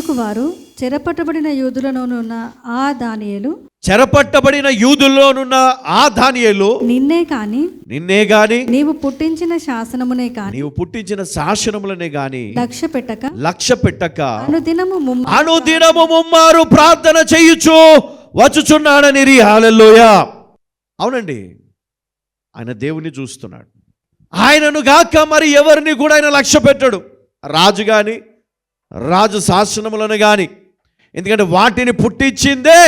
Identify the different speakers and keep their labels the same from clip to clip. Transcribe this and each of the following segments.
Speaker 1: అందుకు వారు చెరపట్టబడిన యూదులలోనున్న ఆ దానియేలు
Speaker 2: నిన్నే గాని
Speaker 1: నీవు పుట్టించిన శాసనములనే గాని
Speaker 2: లక్ష్య పెట్టక
Speaker 1: అనుదినము
Speaker 2: ముమ్మారు ప్రార్థన చేయుచు వచ్చుచున్నాడని. హల్లెలూయా. అవునండి, ఆయన దేవుని చూస్తున్నాడు. ఆయనను గాక మరి ఎవరిని కూడా ఆయన లక్ష్య పెట్టడు. రాజు కానీ రాజు శాసనములను కానీ, ఎందుకంటే వాటిని పుట్టించిందే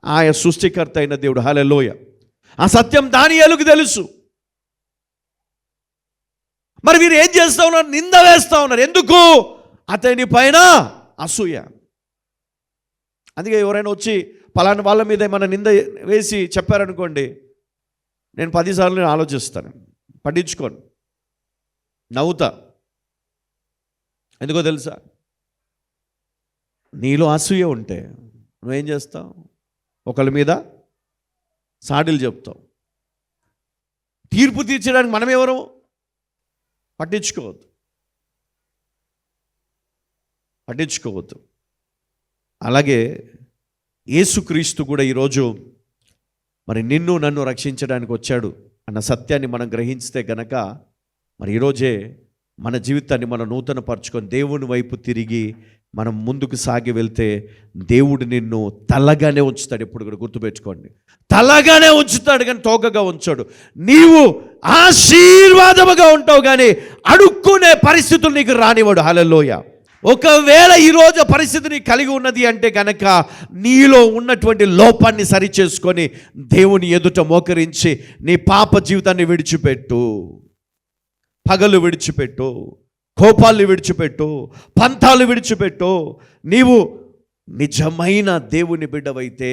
Speaker 2: ఆయన సృష్టికర్త అయిన దేవుడు. హల్లెలూయా. ఆ సత్యం దానియేలుకు తెలుసు. మరి వీరు ఏం చేస్తూ ఉన్నారు? నింద వేస్తూ ఉన్నారు. ఎందుకు? అతని పైన అసూయ. అందుకే ఎవరైనా వచ్చి పలానా వాళ్ళ మీద ఏమైనా నింద వేసి చెప్పారనుకోండి, నేను 10 సార్లు ఆలోచిస్తాను, పట్టించుకోను, నవ్వుతా. ఎందుకో తెలుసా? నీలో అసూయ ఉంటే నువ్వేం చేస్తావు? ఒకళ్ళ మీద సాడీలు చెప్తావు. తీర్పు తీర్చడానికి మనం ఎవరు? పట్టించుకోవద్దు. అలాగే యేసుక్రీస్తు కూడా ఈరోజు మరి నిన్ను నన్ను రక్షించడానికి వచ్చాడు అన్న సత్యాన్ని మనం గ్రహించితే గనక, మరి ఈరోజే మన జీవితాన్ని మనం నూతన పరుచుకొని దేవుని వైపు తిరిగి మనం ముందుకు సాగి వెళ్తే దేవుడు నిన్ను తలగానే ఉంచుతాడు. ఎప్పుడు కూడా గుర్తుపెట్టుకోండి, తలగానే ఉంచుతాడు కానీ తోకగా ఉంచాడు. నీవు ఆశీర్వాదముగా ఉంటావు కానీ అడుక్కునే పరిస్థితులు నీకు రానివాడు. హల్లెలూయా. ఒకవేళ ఈరోజు పరిస్థితిని కలిగి ఉన్నది అంటే కనుక నీలో ఉన్నటువంటి లోపాన్ని సరిచేసుకొని దేవుని ఎదుట మోకరించి నీ పాప జీవితాన్ని విడిచిపెట్టు. పగలు విడిచిపెట్టు, కోపాలు విడిచిపెట్టు, పంతాలు విడిచిపెట్టు. నీవు నిజమైన దేవుని బిడ్డవైతే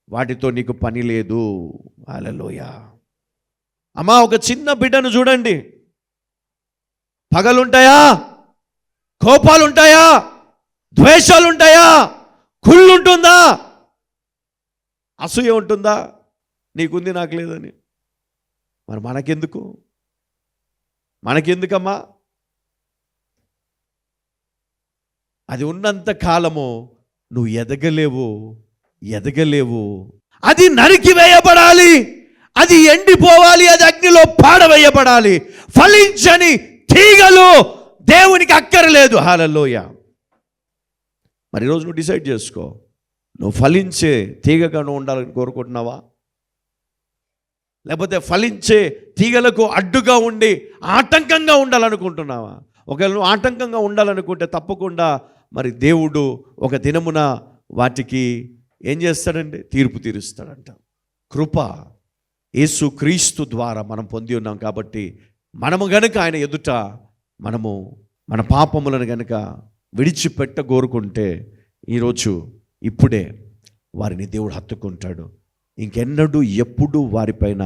Speaker 2: వాటితో నీకు పని లేదు. హల్లెలూయా. అమ్మా, ఒక చిన్న బిడ్డను చూడండి. పగలుంటాయా? కోపాలుంటాయా? ద్వేషాలుంటాయా? కుళ్ళుంటుందా? అసూయ ఉంటుందా? నీకుంది నాకు లేదని. మరి మనకెందుకమ్మా? అది ఉన్నంత కాలము నువ్వు ఎదగలేవు. అది నరికి వేయబడాలి, అది ఎండిపోవాలి, అది అగ్నిలో పాడవేయబడాలి. ఫలించని తీగలు దేవునికి అక్కర్లేదు. హల్లెలూయా. మరి ఈరోజు నువ్వు డిసైడ్ చేసుకో, నువ్వు ఫలించే తీగగా నువ్వు ఉండాలని కోరుకుంటున్నావా? లేకపోతే ఫలించే తీగలకు అడ్డుగా ఉండి ఆటంకంగా ఉండాలనుకుంటున్నావా? ఒకవేళ నువ్వు ఆటంకంగా ఉండాలనుకుంటే తప్పకుండా మరి దేవుడు ఒక దినమున వాటికి ఏం చేస్తాడండి? తీర్పు తీరుస్తాడంట. కృప యేసు క్రీస్తు ద్వారా మనం పొంది ఉన్నాం కాబట్టి మనము గనుక ఆయన ఎదుట మనము మన పాపములను గనుక విడిచిపెట్ట కోరుకుంటే ఈరోజు ఇప్పుడే వారిని దేవుడు హత్తుకుంటాడు. ఇంకెన్నడూ ఎప్పుడు వారిపైన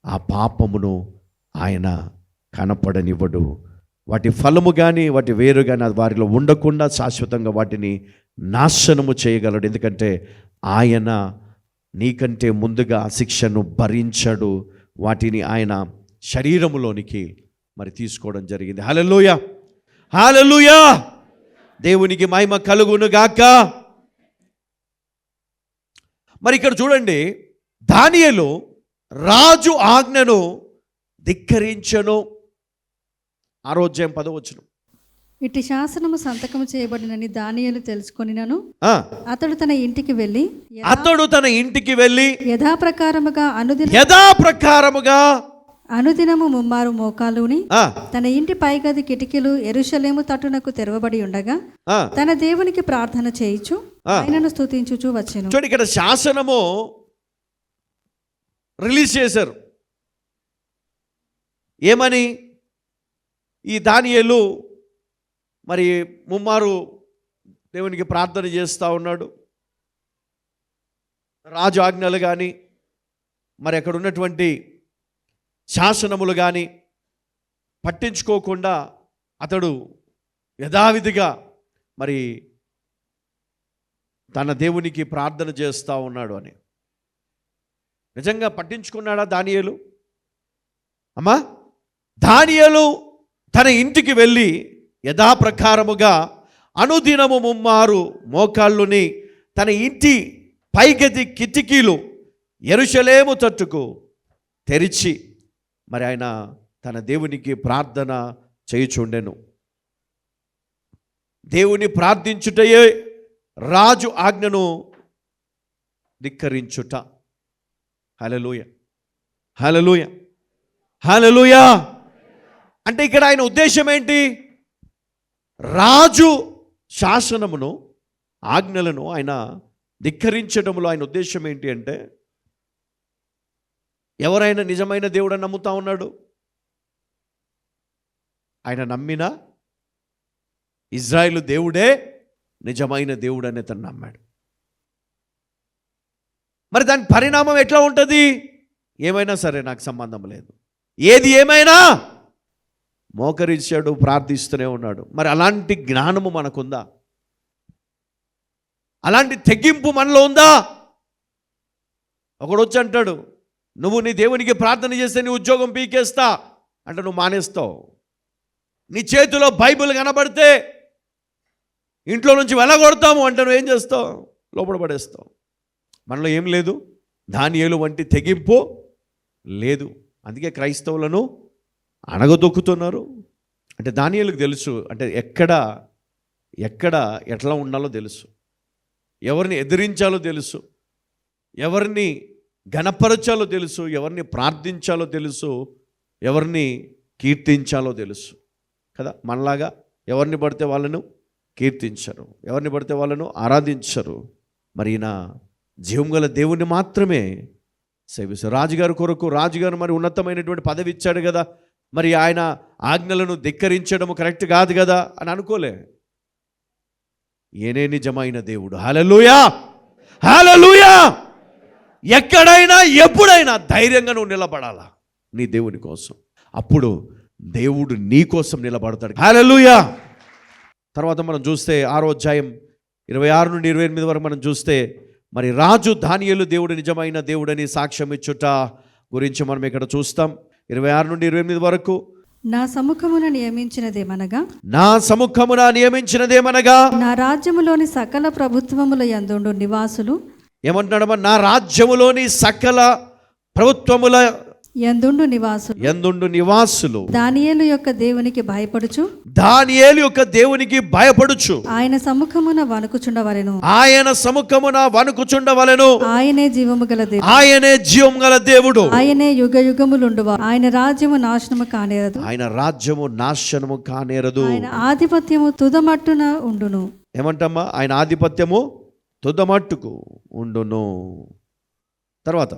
Speaker 2: ఆ పాపమును ఆయన కనపడనివ్వడు. వాటి ఫలము కానీ వాటి వేరు కానీ అది వారిలో ఉండకుండా శాశ్వతంగా వాటిని నాశనము చేయగలడు. ఎందుకంటే ఆయన నీకంటే ముందుగా ఆ శిక్షను భరించాడు. వాటిని ఆయన శరీరములోనికి మరి తీసుకోవడం జరిగింది. హల్లెలూయా, హల్లెలూయా. దేవునికి మహిమ కలుగును గాక. మరి ఇక్కడ చూడండి, దానియేలు రాజు ఆజ్ఞను ధిక్కరించెను. 6వ అధ్యాయం 10వ వచనం.
Speaker 1: ఇట్టి శాసనము సంతకము చేయబడినని దానియేలు తెలుసుకొనినను అతడు తన ఇంటికి వెళ్ళి యథాప్రకారముగా అనుదినము ముమ్మారు మోకాలుని తన ఇంటి పైగది కిటికీలు యెరూషలేము తట్టునకు తెరవబడి ఉండగా తన దేవునికి ప్రార్థన చేయుచు ఆయనను స్తుతించుచు వచ్చెను.
Speaker 2: చూడండి, ఇక్కడ శాసనము రిలీజ్ చేశారు. ఏమని? ఈ దానియేలు మరి ముమ్మారు దేవునికి ప్రార్థన చేస్తూ ఉన్నాడు. రాజు ఆజ్ఞలు కానీ మరి అక్కడ ఉన్నటువంటి శాసనములు కానీ పట్టించుకోకుండా అతడు యథావిధిగా మరి తన దేవునికి ప్రార్థన చేస్తూ ఉన్నాడు అని. నిజంగా పట్టించుకున్నాడా దానియేలు? అమ్మా, దానియేలు తన ఇంటికి వెళ్ళి యథాప్రకారముగా అనుదినము ముమ్మారు మోకాళ్ళుని తన ఇంటి పైగది కిటికీలు యెరూషలేము తట్టుకు తెరిచి మరి ఆయన తన దేవునికి ప్రార్థన చేయుచుండెను. దేవుని ప్రార్థించుటయే రాజు ఆజ్ఞను ధిక్కరించుట. హల్లెలూయా, హల్లెలూయా, హల్లెలూయా. అంటే ఇక్కడ ఆయన ఉద్దేశం ఏంటి? రాజు శాసనమును ఆజ్ఞలను ఆయన ధిక్కరించడంలో ఆయన ఉద్దేశం ఏంటి అంటే, ఎవరైనా నిజమైన దేవుడని నమ్ముతా ఉన్నాడు. ఆయన నమ్మిన ఇజ్రాయేలు దేవుడే నిజమైన దేవుడు అని తను నమ్మాడు. మరి దాని పరిణామం ఎట్లా ఉంటుంది? ఏమైనా సరే నాకు సంబంధం లేదు, ఏది ఏమైనా మోకరించాడు, ప్రార్థిస్తూనే ఉన్నాడు. మరి అలాంటి జ్ఞానము మనకుందా? అలాంటి తెగింపు మనలో ఉందా? ఒకడు వచ్చి అంటాడు, నువ్వు నీ దేవునికి ప్రార్థన చేస్తే నీ ఉద్యోగం పీకేస్తా అంటే నువ్వు మానేస్తావు. నీ చేతిలో బైబిల్ కనబడితే ఇంట్లో నుంచి వెళ్ళగొడతాము అంటే నువ్వు ఏం చేస్తావు? లోపల పడేస్తావు. మనలో ఏం లేదు, దానియేలు వంటి తెగింపు లేదు. అందుకే క్రైస్తవులను అణగదొక్కుతున్నారు. అంటే దానియేలుకు తెలుసు, అంటే ఎక్కడ ఎట్లా ఉండాలో తెలుసు, ఎవరిని ఎదిరించాలో తెలుసు, ఎవరిని ఘనపరచాలో తెలుసు, ఎవరిని ప్రార్థించాలో తెలుసు, ఎవరిని కీర్తించాలో తెలుసు కదా. మనలాగా ఎవరిని పడితే వాళ్ళను కీర్తించరు, ఎవరిని పడితే వాళ్ళను ఆరాధించరు. మరి ఈయన జీవం గల దేవుణ్ణి మాత్రమే సేవిస్తారు. రాజుగారి కొరకు రాజుగారు మరి ఉన్నతమైనటువంటి పదవి ఇచ్చాడు కదా, మరి ఆయన ఆజ్ఞలను ధిక్కరించడం కరెక్ట్ కాదు కదా అని అనుకోలే. ఏనే నిజమైన దేవుడు. హల్లెలూయా, హల్లెలూయా. ఎక్కడైనా ఎప్పుడైనా ధైర్యంగా నువ్వు నిలబడాలా నీ దేవుని కోసం. అప్పుడు దేవుడు నీ కోసం నిలబడతాడు. హల్లెలూయా. తర్వాత మనం చూస్తే 6వ అధ్యాయం 26 నుండి 28 వరకు మనం చూస్తే, మరి రాజు దానియేలు దేవుడు నిజమైన దేవుడని సాక్ష్యం ఇచ్చుట గురించి మనం ఇక్కడ చూస్తాం. 26 నుండి 28 వరకు,
Speaker 1: నా సముఖమున నియమించినదేమనగా నా రాజ్యములోని సకల ప్రభుత్వముల యందుండు నివాసులు.
Speaker 2: ఏమంటున్నాడమ్మా? నా రాజ్యములోని సకల ప్రభుత్వముల యందుండు నివాసులు
Speaker 1: దానియేలు యొక్క దేవునికి భయపడుచు ఆయన సముఖమున వణుకుచుండవలెను. ఆయనే జీవము గల దేవుడు. ఆయనే యుగ యుగములుండువా. ఆయన రాజ్యము నాశనము కానేరదు. ఆయన ఆధిపత్యము తుదమట్టున ఉండును.
Speaker 2: ఏమంటమ్మా? ఆయన ఆధిపత్యము తుదమట్టుకు ఉండును. తర్వాత,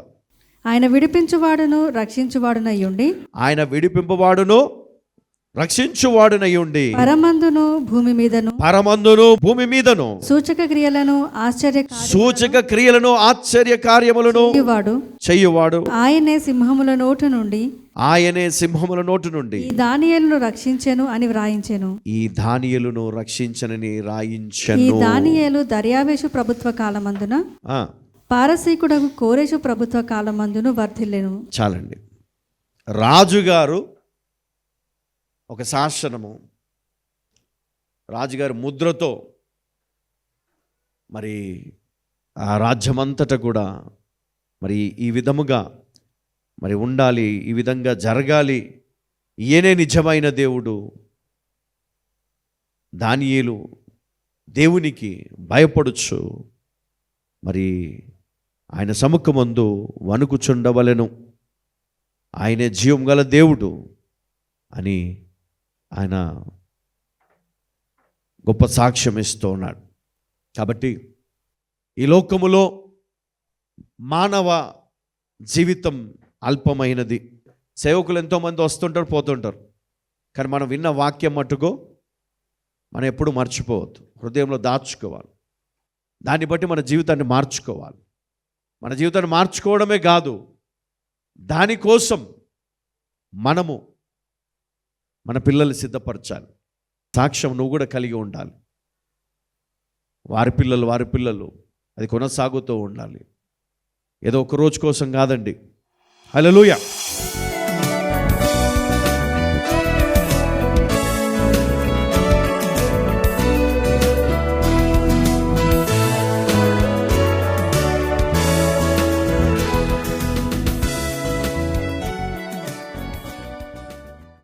Speaker 1: ఆయన విడిపించువాడును రక్షించువాడునయుండి
Speaker 2: పరమందును భూమి మీదను
Speaker 1: సూచక
Speaker 2: క్రియలను ఆశ్చర్య కార్యములను చెయ్యువాడు. ఆయనే సింహముల నోటు నుండి
Speaker 1: ఈ దానియేలును రక్షించెను అని వ్రాయించెను.
Speaker 2: ఈ
Speaker 1: దానియేలు దర్యావేషు ప్రభుత్వ కాలమందున పారసీకుడకు కోరెషు ప్రభుత్వ కాలమందును వర్ధిల్లెను.
Speaker 2: చాలండి. రాజుగారు ఒక శాసనము, రాజుగారి ముద్రతో మరి ఆ రాజ్యమంతటా కూడా మరి ఈ విధముగా మరి ఉండాలి, ఈ విధంగా జరగాలి, ఈయనే నిజమైన దేవుడు. దానియేలు దేవునికి భయపడుచు మరి ఆయన సముఖమందు వణుకుచుండవలెను. ఆయనే జీవం గల దేవుడు అని ఆయన గొప్ప సాక్ష్యం ఇస్తూ ఉన్నాడు. కాబట్టి ఈ లోకములో మానవ జీవితం అల్పమైనది. సేవకులు ఎంతోమంది వస్తుంటారు, పోతుంటారు. కానీ మనం విన్న వాక్యం మట్టుకు మనం ఎప్పుడు మర్చిపోవద్దు, హృదయంలో దాచుకోవాలి. దాన్ని బట్టి మన జీవితాన్ని మార్చుకోవాలి. మన జీవితాన్ని మార్చుకోవడమే కాదు, దానికోసం మనము మన పిల్లల్ని సిద్ధపరచాలి. సాక్ష్యం నువ్వు కూడా కలిగి ఉండాలి. వారి పిల్లలు అది కొనసాగుతూ ఉండాలి. ఏదో ఒక రోజు కోసం కాదండి. హల్లెలూయా.